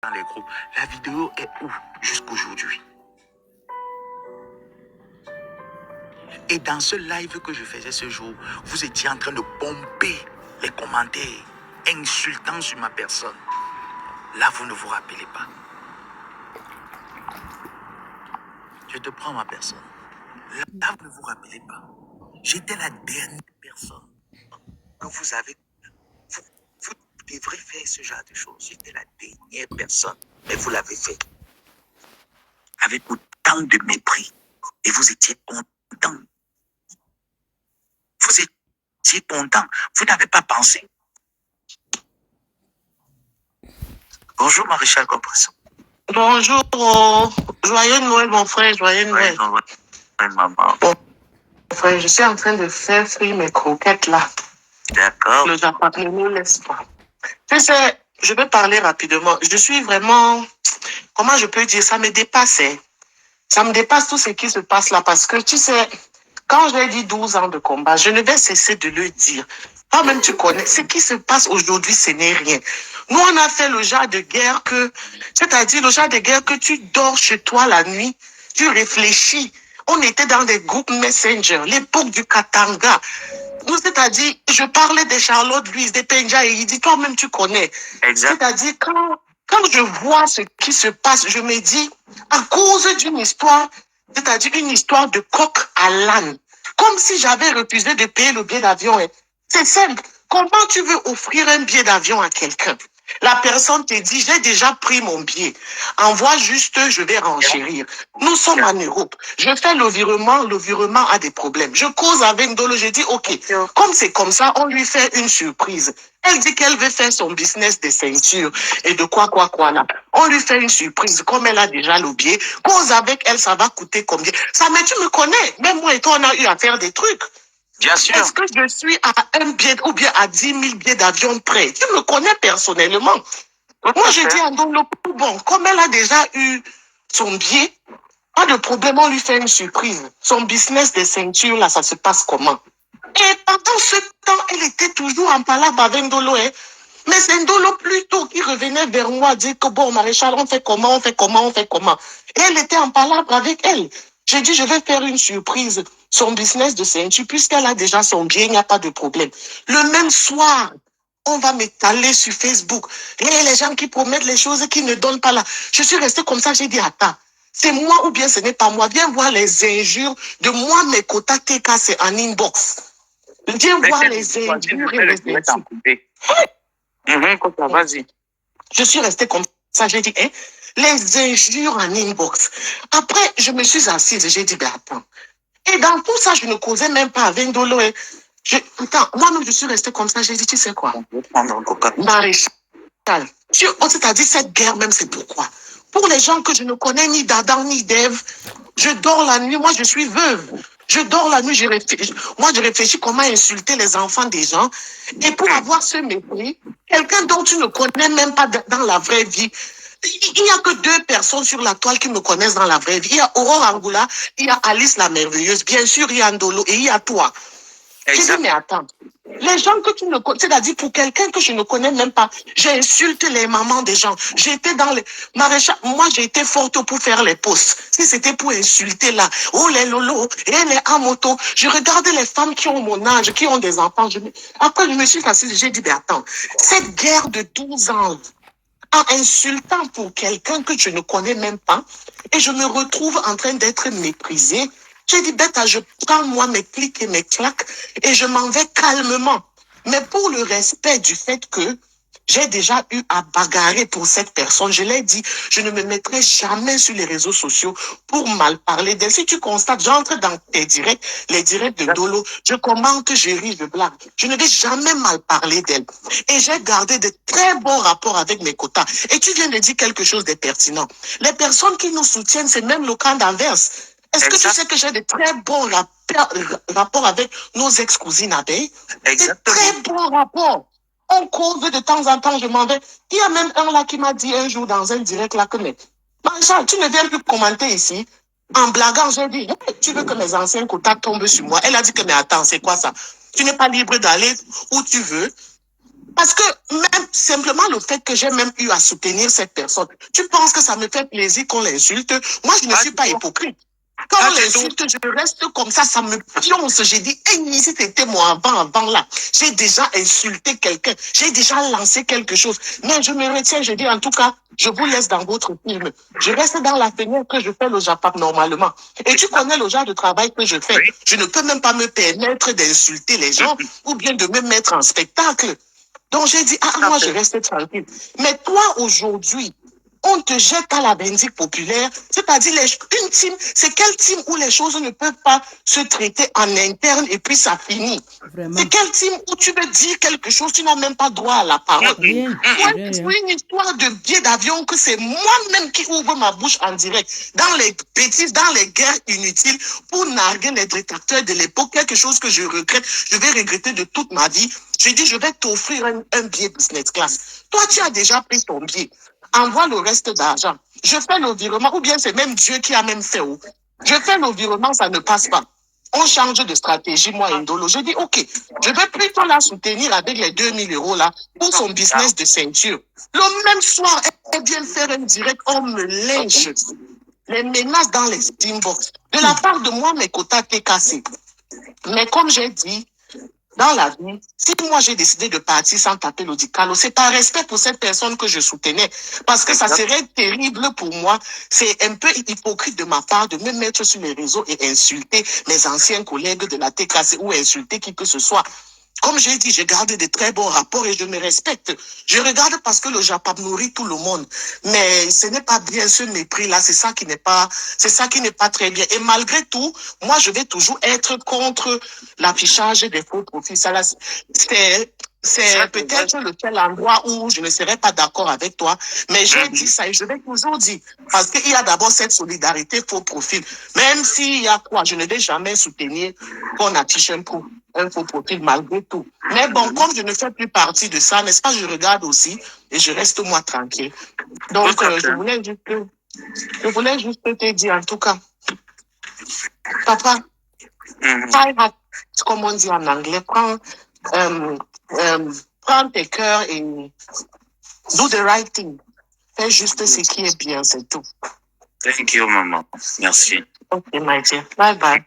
dans les groupes. La vidéo est où jusqu'aujourd'hui? Et dans ce live que je faisais ce jour, vous étiez en train de pomper les commentaires insultants sur ma personne. Là, vous ne vous rappelez pas. Je te prends ma personne. Là, vous ne vous rappelez pas. J'étais la dernière personne que vous avez. Vous devrez faire ce genre de choses. J'étais la dernière personne. Mais vous l'avez fait. Avec autant de mépris. Et vous étiez content. Vous étiez content. Vous n'avez pas pensé. Bonjour, Maréchal Compression. Bonjour, joyeux Noël, mon frère, joyeux Noël. Oui, maman. Bon, mon frère, je suis en train de faire frire mes croquettes là. D'accord. Le Japon ne nous laisse pas. Tu sais, je vais parler rapidement. Je suis vraiment, comment je peux dire, ça me dépasse. Ça me dépasse tout ce qui se passe là parce que tu sais, quand j'ai dit 12 ans de combat, je ne vais cesser de le dire. Toi-même, tu connais. Ce qui se passe aujourd'hui, ce n'est rien. Nous, on a fait le genre de guerre c'est-à-dire le genre de guerre que tu dors chez toi la nuit, tu réfléchis. On était dans des groupes Messenger, l'époque du Katanga. Nous, c'est-à-dire, je parlais de Charlotte Louise, de Penja, et il dit, toi-même, tu connais. Exact. C'est-à-dire, quand je vois ce qui se passe, je me dis, à cause d'une histoire, c'est-à-dire une histoire de coq à l'âne, comme si j'avais refusé de payer le billet d'avion. C'est simple. Comment tu veux offrir un billet d'avion à quelqu'un? La personne te dit, j'ai déjà pris mon billet. Envoie juste, je vais renchérir. Nous sommes en Europe. Je fais le virement a des problèmes. Je cause avec Ndolo, je dis, OK, comme c'est comme ça, on lui fait une surprise. Elle dit qu'elle veut faire son business de ceinture et de quoi là. On lui fait une surprise, comme elle a déjà le billet. Cause avec elle, ça va coûter combien? Ça, mais tu me connais. Même moi et toi, on a eu à faire des trucs. Bien sûr. Est-ce que je suis à un billet ou bien à 10 000 billets d'avion près? Tu me connais personnellement. Moi, je dis à Ndolo, bon, comme elle a déjà eu son billet, pas de problème, on lui fait une surprise. Son business de ceinture, là, ça se passe comment? Et pendant ce temps, elle était toujours en palabre avec Ndolo. Mais c'est Ndolo plutôt qui revenait vers moi, dire que bon, Maréchal, on fait comment. Et elle était en palabre avec elle. J'ai dit, je vais faire une surprise. Son business de ceinture, puisqu'elle a déjà son bien, il n'y a pas de problème. Le même soir, on va m'étaler sur Facebook. Et les gens qui promettent les choses qui ne donnent pas là. Je suis restée comme ça, j'ai dit, attends, c'est moi ou bien ce n'est pas moi. Viens voir les injures de moi, mes quotas TK, c'est en inbox. Viens voir les injures et les insultes. Vas-y. Je suis restée comme ça, j'ai dit, les injures en inbox. Après, je me suis assise, j'ai dit, ben attends. Et dans tout ça, je ne causais même pas avec Ndolo. Attends, moi-même, je suis restée comme ça, j'ai dit, tu sais quoi? Maréchal, c'est-à-dire cette guerre même, c'est pourquoi? Pour les gens que je ne connais ni d'Adam ni d'Ève, je dors la nuit, moi je suis veuve. Je dors la nuit, je réfléchis comment insulter les enfants des gens. Et pour avoir ce mépris, quelqu'un dont tu ne connais même pas dans la vraie vie, il n'y a que 2 personnes sur la toile qui me connaissent dans la vraie vie. Il y a Aurore Angoula, il y a Alice la merveilleuse, bien sûr, il y a Ndolo et il y a toi. J'ai dit, mais attends, les gens que tu ne connais, c'est-à-dire pour quelqu'un que je ne connais même pas, j'insulte les mamans des gens. J'étais dans les maréchal, moi j'ai été forte pour faire les posts. Si c'était pour insulter là, oh les lolos, et les amotos, je regardais les femmes qui ont mon âge, qui ont des enfants. Après je me suis assise, j'ai dit, mais attends, cette guerre de 12 ans, en insultant pour quelqu'un que je ne connais même pas, et je me retrouve en train d'être méprisée. J'ai dit, bêta, je prends moi mes clics et mes claques et je m'en vais calmement. Mais pour le respect du fait que j'ai déjà eu à bagarrer pour cette personne, je l'ai dit, je ne me mettrai jamais sur les réseaux sociaux pour mal parler d'elle. Si tu constates, j'entre dans tes directs, les directs de Dolo, je commente, je ris, je blague. Je ne vais jamais mal parler d'elle. Et j'ai gardé de très bons rapports avec mes quotas. Et tu viens de dire quelque chose de pertinent. Les personnes qui nous soutiennent, c'est même le camp d'Anvers. Est-ce que tu sais que j'ai de très bons rapports avec nos ex-cousines abeilles? De très bons rapports. On cause de temps en temps, je m'en vais. Il y a même un là qui m'a dit un jour dans un direct là que, mais, Marshall, tu ne viens plus commenter ici. En blaguant, j'ai dit, hey, tu veux que mes anciens quotas tombent sur moi? Elle a dit que, mais attends, c'est quoi ça? Tu n'es pas libre d'aller où tu veux. Parce que même simplement le fait que j'ai même eu à soutenir cette personne, tu penses que ça me fait plaisir qu'on l'insulte? Moi, je ne suis pas hypocrite. Quand on l'insulte, je reste comme ça me pionce. J'ai dit, hey, si c'était moi avant là, j'ai déjà insulté quelqu'un, j'ai déjà lancé quelque chose. Mais je me retiens, je dis, en tout cas, je vous laisse dans votre film. Je reste dans la fenêtre que je fais le Japon normalement. Et tu connais le genre de travail que je fais. Je ne peux même pas me permettre d'insulter les gens ou bien de me mettre en spectacle. Donc j'ai dit, moi je reste tranquille. Mais toi aujourd'hui, on te jette à la vindicte populaire, c'est-à-dire une team, c'est quelle team où les choses ne peuvent pas se traiter en interne et puis ça finit. Vraiment. C'est quelle team où tu veux dire quelque chose, tu n'as même pas droit à la parole. Rien. C'est une histoire de billet d'avion que c'est moi-même qui ouvre ma bouche en direct dans les bêtises, dans les guerres inutiles pour narguer les détracteurs de l'époque, quelque chose que je regrette, je vais regretter de toute ma vie. Je dis, je vais t'offrir un billet business class. Toi, tu as déjà pris ton billet. Envoie le reste d'argent. Je fais le virement, ou bien c'est même Dieu qui a même fait. Je fais le virement, ça ne passe pas. On change de stratégie, moi, Indolo. Je dis, OK, je vais plutôt la soutenir avec les 2000 € là pour son business de ceinture. Le même soir, elle vient faire un direct, on me lynche. Les menaces dans les inbox. De la part de moi, mes quotas étaient cassés. Mais comme j'ai dit, dans la vie, si moi j'ai décidé de partir sans taper l'odicalo, c'est par respect pour cette personne que je soutenais. Parce que ça serait terrible pour moi. C'est un peu hypocrite de ma part de me mettre sur les réseaux et insulter mes anciens collègues de la TKC ou insulter qui que ce soit. Comme j'ai dit, je garde de très bons rapports et je me respecte. Je regarde parce que le Japon nourrit tout le monde. Mais ce n'est pas bien ce mépris-là. C'est ça qui n'est pas très bien. Et malgré tout, moi, je vais toujours être contre l'affichage des faux profils. Ça, là, c'est peut-être le seul endroit où je ne serai pas d'accord avec toi, mais j'ai dit ça et je vais toujours dire, parce qu'il y a d'abord cette solidarité faux profil. Même s'il y a quoi, je ne vais jamais soutenir qu'on affiche un faux profil malgré tout. Mais bon, comme je ne fais plus partie de ça, n'est-ce pas, je regarde aussi et je reste moi tranquille. Donc, je voulais juste te dire, en tout cas, papa, comme on dit en anglais, prends tes cœurs et do the right thing. Fais juste ce qui est bien, c'est tout. Thank you, maman. Merci. Ok, my dear. Bye bye.